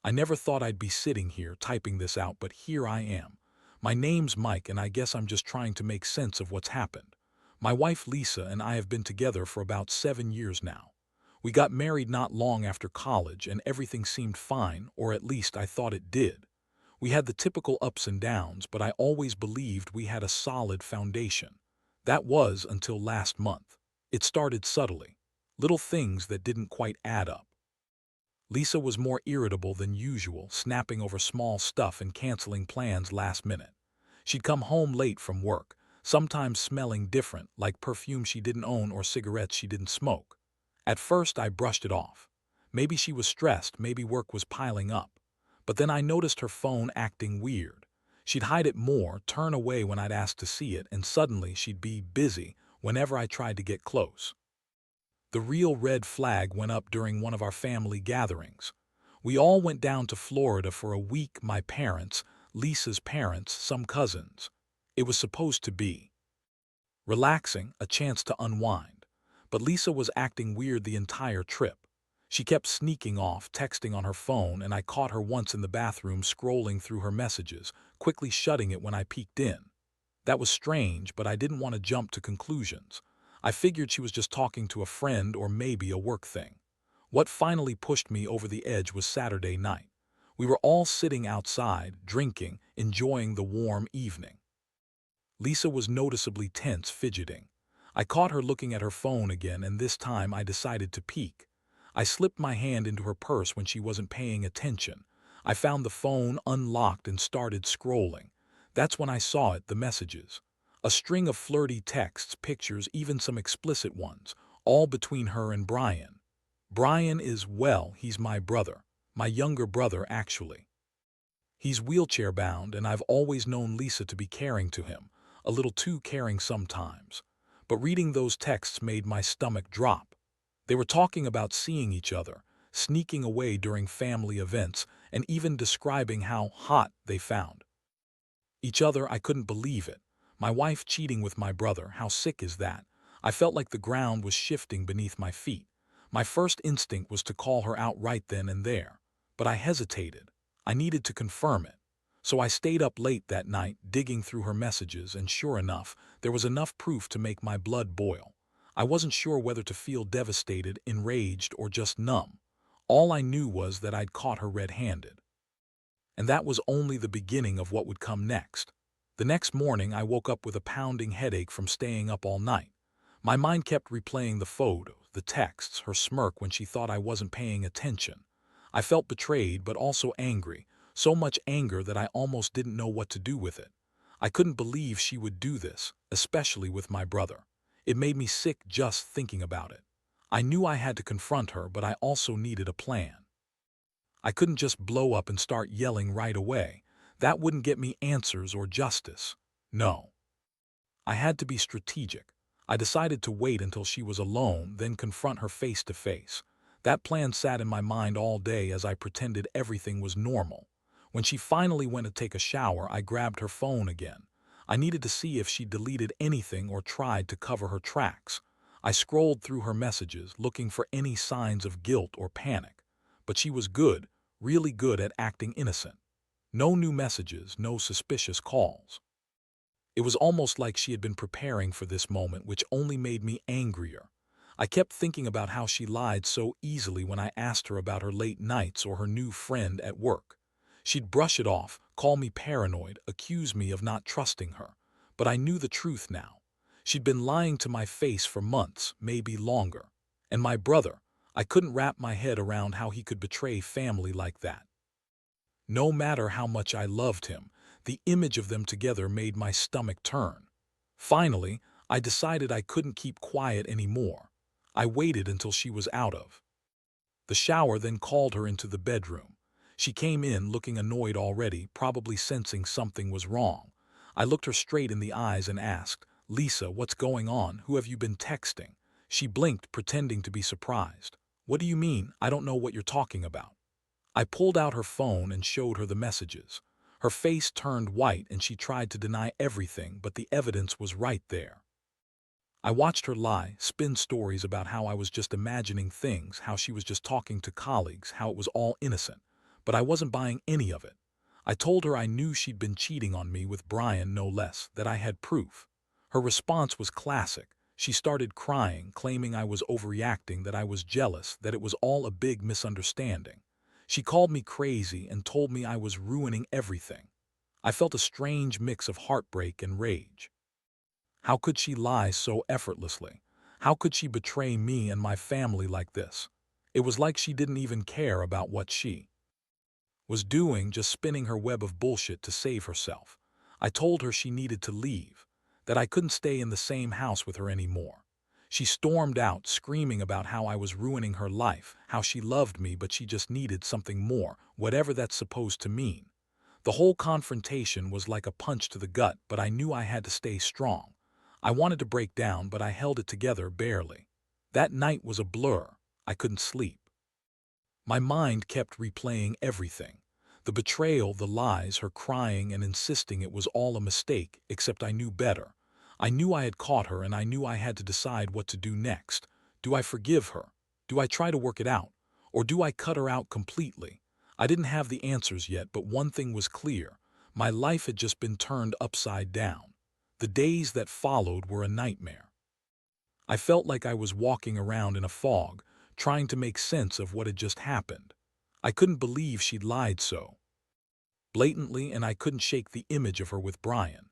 I never thought I'd be sitting here typing this out, but here I am. My name's Mike, and I guess I'm just trying to make sense of what's happened. My wife Lisa and I have been together for about 7 years now. We got married not long after college, and everything seemed fine, or at least I thought it did. We had the typical ups and downs, but I always believed we had a solid foundation. That was until last month. It started subtly. Little things that didn't quite add up. Lisa was more irritable than usual, snapping over small stuff and canceling plans last minute. She'd come home late from work, sometimes smelling different, like perfume she didn't own or cigarettes she didn't smoke. At first, I brushed it off. Maybe she was stressed, maybe work was piling up. But then I noticed her phone acting weird. She'd hide it more, turn away when I'd ask to see it, and suddenly she'd be busy whenever I tried to get close. The real red flag went up during one of our family gatherings. We all went down to Florida for a week, my parents, Lisa's parents, some cousins. It was supposed to be relaxing, a chance to unwind. But Lisa was acting weird the entire trip. She kept sneaking off, texting on her phone, and I caught her once in the bathroom scrolling through her messages, quickly shutting it when I peeked in. That was strange, but I didn't want to jump to conclusions. I figured she was just talking to a friend or maybe a work thing. What finally pushed me over the edge was Saturday night. We were all sitting outside, drinking, enjoying the warm evening. Lisa was noticeably tense, fidgeting. I caught her looking at her phone again, and this time I decided to peek. I slipped my hand into her purse when she wasn't paying attention. I found the phone unlocked and started scrolling. That's when I saw it, the messages. A string of flirty texts, pictures, even some explicit ones, all between her and Brian. Brian is, well, he's my brother. My younger brother, actually. He's wheelchair-bound, and I've always known Lisa to be caring to him, a little too caring sometimes. But reading those texts made my stomach drop. They were talking about seeing each other, sneaking away during family events, and even describing how hot they found each other. I couldn't believe it. My wife cheating with my brother, how sick is that? I felt like the ground was shifting beneath my feet. My first instinct was to call her out right then and there. But I hesitated. I needed to confirm it. So I stayed up late that night, digging through her messages, and sure enough, there was enough proof to make my blood boil. I wasn't sure whether to feel devastated, enraged, or just numb. All I knew was that I'd caught her red-handed. And that was only the beginning of what would come next. The next morning, I woke up with a pounding headache from staying up all night. My mind kept replaying the photos, the texts, her smirk when she thought I wasn't paying attention. I felt betrayed, but also angry, so much anger that I almost didn't know what to do with it. I couldn't believe she would do this, especially with my brother. It made me sick just thinking about it. I knew I had to confront her, but I also needed a plan. I couldn't just blow up and start yelling right away. That wouldn't get me answers or justice. No. I had to be strategic. I decided to wait until she was alone, then confront her face to face. That plan sat in my mind all day as I pretended everything was normal. When she finally went to take a shower, I grabbed her phone again. I needed to see if she deleted anything or tried to cover her tracks. I scrolled through her messages, looking for any signs of guilt or panic. But she was good, really good at acting innocent. No new messages, no suspicious calls. It was almost like she had been preparing for this moment, which only made me angrier. I kept thinking about how she lied so easily when I asked her about her late nights or her new friend at work. She'd brush it off, call me paranoid, accuse me of not trusting her. But I knew the truth now. She'd been lying to my face for months, maybe longer. And my brother, I couldn't wrap my head around how he could betray family like that. No matter how much I loved him, the image of them together made my stomach turn. Finally, I decided I couldn't keep quiet anymore. I waited until she was out of the shower, then called her into the bedroom. She came in looking annoyed already, probably sensing something was wrong. I looked her straight in the eyes and asked, "Lisa, what's going on? Who have you been texting?" She blinked, pretending to be surprised. "What do you mean? I don't know what you're talking about." I pulled out her phone and showed her the messages. Her face turned white and she tried to deny everything, but the evidence was right there. I watched her lie, spin stories about how I was just imagining things, how she was just talking to colleagues, how it was all innocent. but I wasn't buying any of it. I told her I knew she'd been cheating on me with Brian, no less, that I had proof. Her response was classic. She started crying, claiming I was overreacting, that I was jealous, that it was all a big misunderstanding. She called me crazy and told me I was ruining everything. I felt a strange mix of heartbreak and rage. How could she lie so effortlessly? How could she betray me and my family like this? It was like she didn't even care about what she was doing, just spinning her web of bullshit to save herself. I told her she needed to leave, that I couldn't stay in the same house with her anymore. She stormed out, screaming about how I was ruining her life, how she loved me but she just needed something more, whatever that's supposed to mean. The whole confrontation was like a punch to the gut, but I knew I had to stay strong. I wanted to break down, but I held it together barely. That night was a blur. I couldn't sleep. My mind kept replaying everything. The betrayal, the lies, her crying and insisting it was all a mistake, except I knew better. I knew I had caught her, and I knew I had to decide what to do next. Do I forgive her? Do I try to work it out? Or do I cut her out completely? I didn't have the answers yet, but one thing was clear. My life had just been turned upside down. The days that followed were a nightmare. I felt like I was walking around in a fog, trying to make sense of what had just happened. I couldn't believe she'd lied so blatantly, and I couldn't shake the image of her with Brian.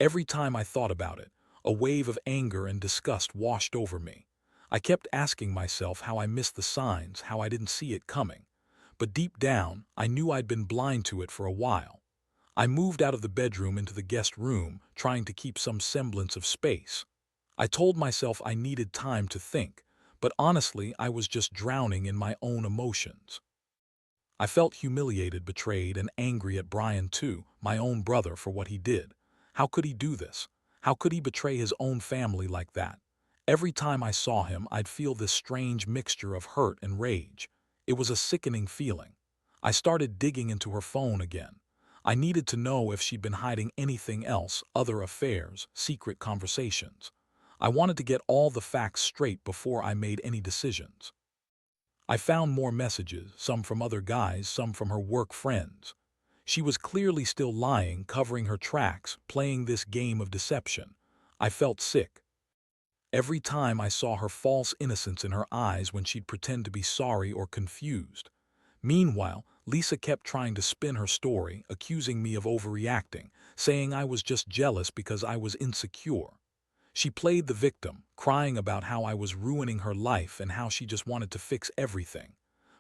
Every time I thought about it, a wave of anger and disgust washed over me. I kept asking myself how I missed the signs, how I didn't see it coming. But deep down, I knew I'd been blind to it for a while. I moved out of the bedroom into the guest room, trying to keep some semblance of space. I told myself I needed time to think, but honestly, I was just drowning in my own emotions. I felt humiliated, betrayed, and angry at Brian too, my own brother, for what he did. How could he do this? How could he betray his own family like that? Every time I saw him, I'd feel this strange mixture of hurt and rage. It was a sickening feeling. I started digging into her phone again. I needed to know if she'd been hiding anything else, other affairs, secret conversations. I wanted to get all the facts straight before I made any decisions. I found more messages, some from other guys, some from her work friends. She was clearly still lying, covering her tracks, playing this game of deception. I felt sick. Every time I saw her false innocence in her eyes when she'd pretend to be sorry or confused. Meanwhile, Lisa kept trying to spin her story, accusing me of overreacting, saying I was just jealous because I was insecure. She played the victim, crying about how I was ruining her life and how she just wanted to fix everything.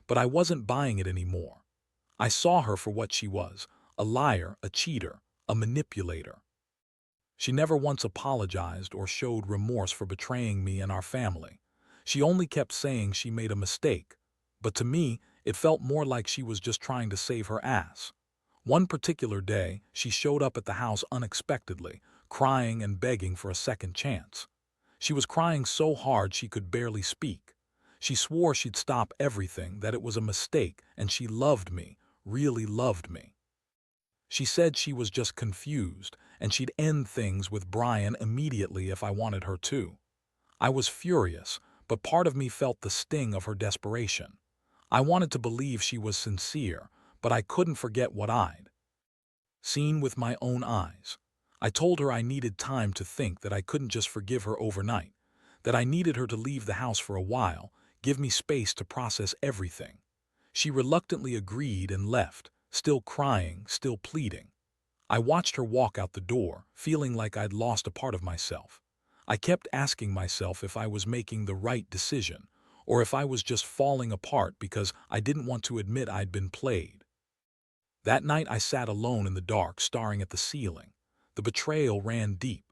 But I wasn't buying it anymore. I saw her for what she was, a liar, a cheater, a manipulator. She never once apologized or showed remorse for betraying me and our family. She only kept saying she made a mistake. But to me, it felt more like she was just trying to save her ass. One particular day, she showed up at the house unexpectedly, crying and begging for a second chance. She was crying so hard she could barely speak. She swore she'd stop everything, that it was a mistake, and she loved me, really loved me. She said she was just confused, and she'd end things with Brian immediately if I wanted her to. I was furious, but part of me felt the sting of her desperation. I wanted to believe she was sincere, but I couldn't forget what I'd seen with my own eyes. I told her I needed time to think, that I couldn't just forgive her overnight, that I needed her to leave the house for a while, give me space to process everything. She reluctantly agreed and left, still crying, still pleading. I watched her walk out the door, feeling like I'd lost a part of myself. I kept asking myself if I was making the right decision, or if I was just falling apart because I didn't want to admit I'd been played. That night I sat alone in the dark, staring at the ceiling. The betrayal ran deep.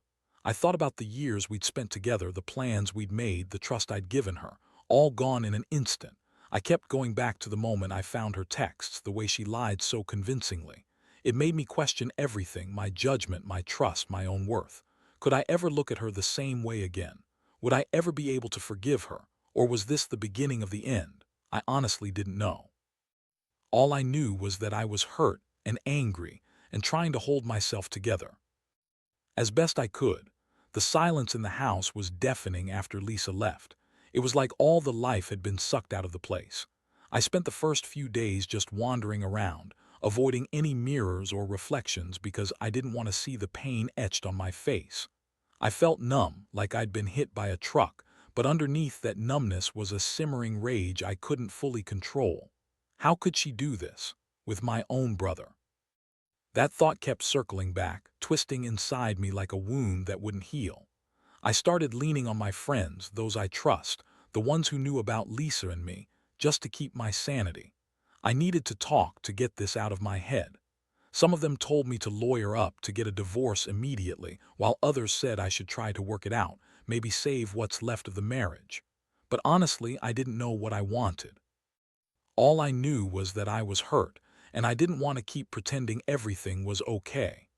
I thought about the years we'd spent together, the plans we'd made, the trust I'd given her, all gone in an instant. I kept going back to the moment I found her texts, the way she lied so convincingly. It made me question everything, my judgment, my trust, my own worth. Could I ever look at her the same way again? Would I ever be able to forgive her? Or was this the beginning of the end? I honestly didn't know. All I knew was that I was hurt and angry and trying to hold myself together as best I could. The silence in the house was deafening after Lisa left. It was like all the life had been sucked out of the place. I spent the first few days just wandering around, avoiding any mirrors or reflections because I didn't want to see the pain etched on my face. I felt numb, like I'd been hit by a truck, but underneath that numbness was a simmering rage I couldn't fully control. How could she do this? With my own brother? That thought kept circling back, twisting inside me like a wound that wouldn't heal. I started leaning on my friends, those I trust, the ones who knew about Lisa and me, just to keep my sanity. I needed to talk to get this out of my head. Some of them told me to lawyer up to get a divorce immediately, while others said I should try to work it out, maybe save what's left of the marriage. But honestly, I didn't know what I wanted. All I knew was that I was hurt, and I didn't want to keep pretending everything was okay.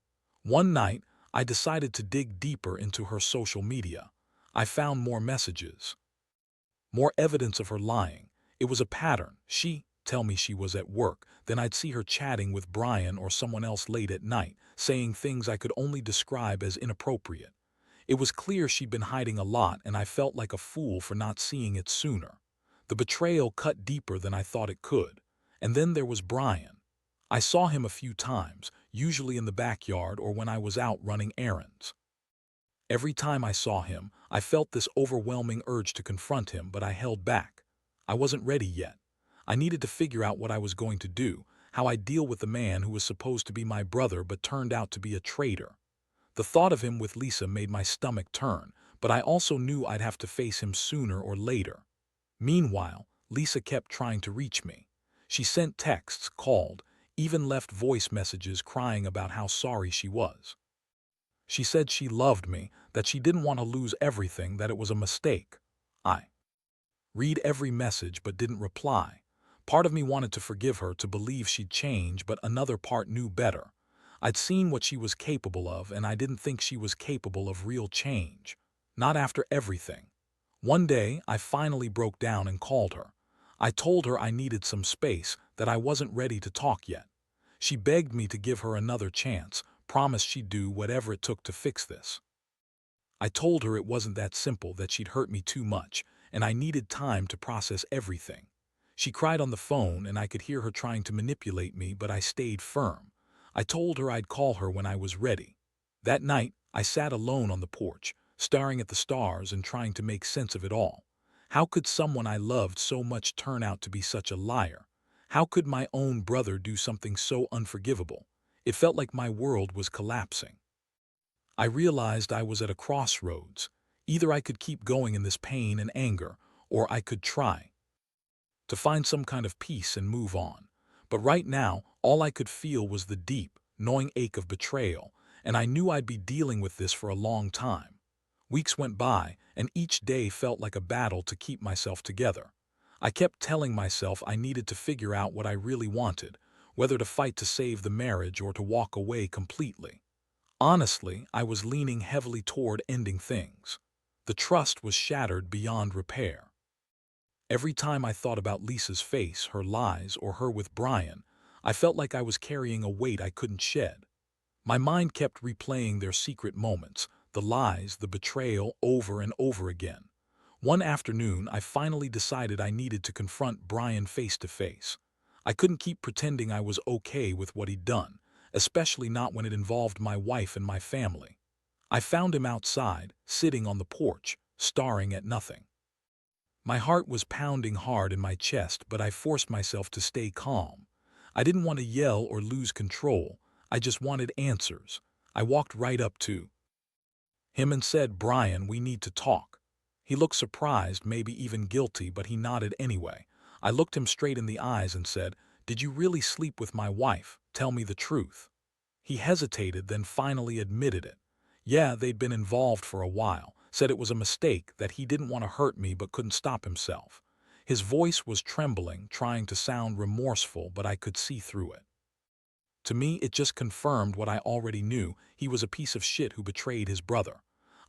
One night, I decided to dig deeper into her social media. I found more messages, more evidence of her lying. It was a pattern. She'd tell me she was at work, then I'd see her chatting with Brian or someone else late at night, saying things I could only describe as inappropriate. It was clear she'd been hiding a lot, and I felt like a fool for not seeing it sooner. The betrayal cut deeper than I thought it could. And then there was Brian. I saw him a few times, usually in the backyard or when I was out running errands. Every time I saw him, I felt this overwhelming urge to confront him, but I held back. I wasn't ready yet. I needed to figure out what I was going to do, how I'd deal with the man who was supposed to be my brother but turned out to be a traitor. The thought of him with Lisa made my stomach turn, but I also knew I'd have to face him sooner or later. Meanwhile, Lisa kept trying to reach me. She sent texts, called, even left voice messages crying about how sorry she was. She said she loved me, that she didn't want to lose everything, that it was a mistake. I read every message but didn't reply. Part of me wanted to forgive her, to believe she'd change, but another part knew better. I'd seen what she was capable of, and I didn't think she was capable of real change. Not after everything. One day, I finally broke down and called her. I told her I needed some space, that I wasn't ready to talk yet. She begged me to give her another chance, promised she'd do whatever it took to fix this. I told her it wasn't that simple, that she'd hurt me too much, and I needed time to process everything. She cried on the phone, and I could hear her trying to manipulate me, but I stayed firm. I told her I'd call her when I was ready. That night, I sat alone on the porch, staring at the stars and trying to make sense of it all. How could someone I loved so much turn out to be such a liar? How could my own brother do something so unforgivable? It felt like my world was collapsing. I realized I was at a crossroads. Either I could keep going in this pain and anger, or I could try to find some kind of peace and move on. But right now, all I could feel was the deep, gnawing ache of betrayal, and I knew I'd be dealing with this for a long time. Weeks went by, and each day felt like a battle to keep myself together. I kept telling myself I needed to figure out what I really wanted, whether to fight to save the marriage or to walk away completely. Honestly, I was leaning heavily toward ending things. The trust was shattered beyond repair. Every time I thought about Lisa's face, her lies, or her with Brian, I felt like I was carrying a weight I couldn't shed. My mind kept replaying their secret moments, the lies, the betrayal, over and over again. One afternoon, I finally decided I needed to confront Brian face to face. I couldn't keep pretending I was okay with what he'd done, especially not when it involved my wife and my family. I found him outside, sitting on the porch, staring at nothing. My heart was pounding hard in my chest, but I forced myself to stay calm. I didn't want to yell or lose control. I just wanted answers. I walked right up to him and said, "Brian, we need to talk." He looked surprised, maybe even guilty, but he nodded anyway. I looked him straight in the eyes and said, "Did you really sleep with my wife? Tell me the truth." He hesitated, then finally admitted it. Yeah, they'd been involved for a while, said it was a mistake, that he didn't want to hurt me but couldn't stop himself. His voice was trembling, trying to sound remorseful, but I could see through it. To me, it just confirmed what I already knew. He was a piece of shit who betrayed his brother.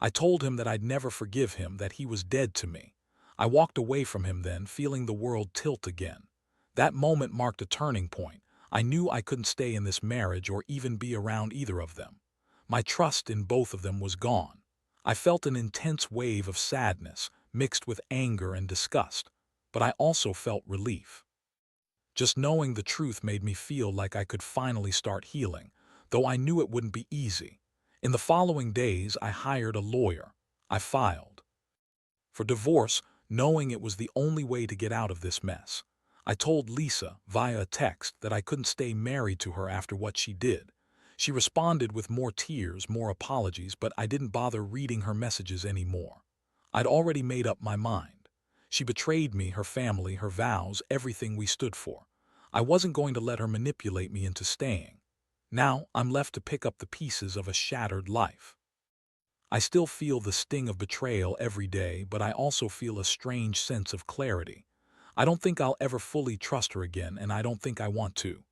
I told him that I'd never forgive him, that he was dead to me. I walked away from him then, feeling the world tilt again. That moment marked a turning point. I knew I couldn't stay in this marriage or even be around either of them. My trust in both of them was gone. I felt an intense wave of sadness, mixed with anger and disgust. But I also felt relief. Just knowing the truth made me feel like I could finally start healing, though I knew it wouldn't be easy. In the following days, I hired a lawyer. I filed for divorce, knowing it was the only way to get out of this mess. I told Lisa via a text that I couldn't stay married to her after what she did. She responded with more tears, more apologies, but I didn't bother reading her messages anymore. I'd already made up my mind. She betrayed me, her family, her vows, everything we stood for. I wasn't going to let her manipulate me into staying. Now I'm left to pick up the pieces of a shattered life. I still feel the sting of betrayal every day, but I also feel a strange sense of clarity. I don't think I'll ever fully trust her again, and I don't think I want to.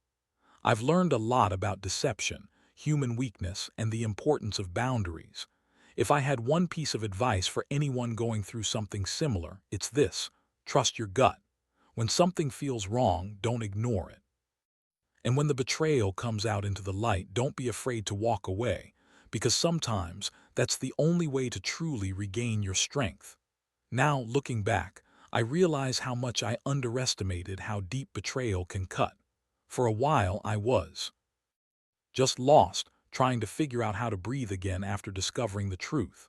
I've learned a lot about deception, human weakness, and the importance of boundaries. If I had one piece of advice for anyone going through something similar, it's this: trust your gut. When something feels wrong, don't ignore it. And when the betrayal comes out into the light, don't be afraid to walk away, because sometimes that's the only way to truly regain your strength. Now, looking back, I realize how much I underestimated how deep betrayal can cut. For a while, I was just lost, trying to figure out how to breathe again after discovering the truth.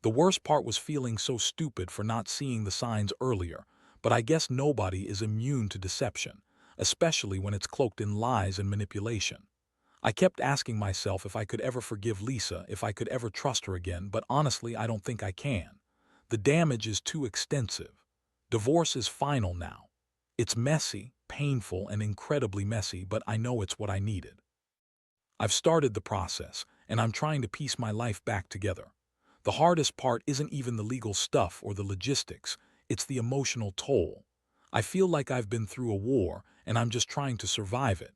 The worst part was feeling so stupid for not seeing the signs earlier, but I guess nobody is immune to deception, especially when it's cloaked in lies and manipulation. I kept asking myself if I could ever forgive Lisa, if I could ever trust her again, but honestly, I don't think I can. The damage is too extensive. Divorce is final now. It's messy, painful, and incredibly messy, but I know it's what I needed. I've started the process, and I'm trying to piece my life back together. The hardest part isn't even the legal stuff or the logistics, it's the emotional toll. I feel like I've been through a war, and I'm just trying to survive it.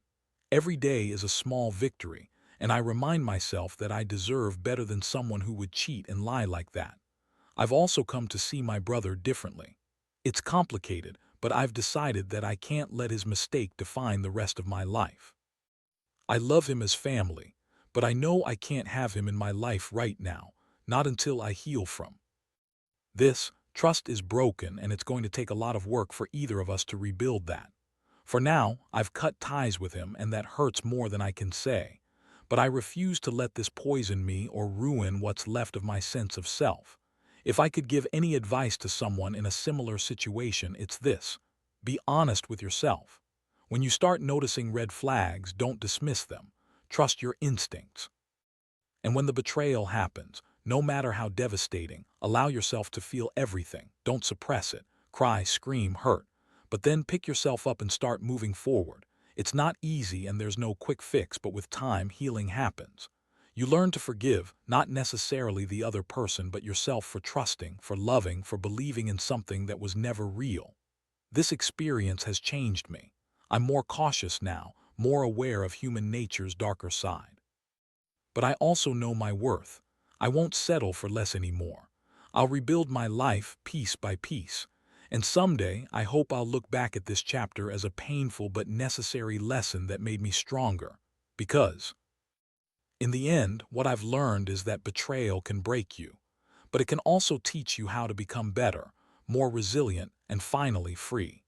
Every day is a small victory, and I remind myself that I deserve better than someone who would cheat and lie like that. I've also come to see my brother differently. It's complicated, but I've decided that I can't let his mistake define the rest of my life. I love him as family, but I know I can't have him in my life right now, not until I heal from this. Trust is broken, and it's going to take a lot of work for either of us to rebuild that. For now, I've cut ties with him, and that hurts more than I can say. But I refuse to let this poison me or ruin what's left of my sense of self. If I could give any advice to someone in a similar situation, it's this: be honest with yourself. When you start noticing red flags, don't dismiss them. Trust your instincts. And when the betrayal happens, no matter how devastating, allow yourself to feel everything. Don't suppress it. Cry, scream, hurt. But then pick yourself up and start moving forward. It's not easy and there's no quick fix, but with time, healing happens. You learn to forgive, not necessarily the other person, but yourself, for trusting, for loving, for believing in something that was never real. This experience has changed me. I'm more cautious now, more aware of human nature's darker side. But I also know my worth. I won't settle for less anymore. I'll rebuild my life piece by piece. And someday, I hope I'll look back at this chapter as a painful but necessary lesson that made me stronger. Because, in the end, what I've learned is that betrayal can break you, but it can also teach you how to become better, more resilient, and finally free.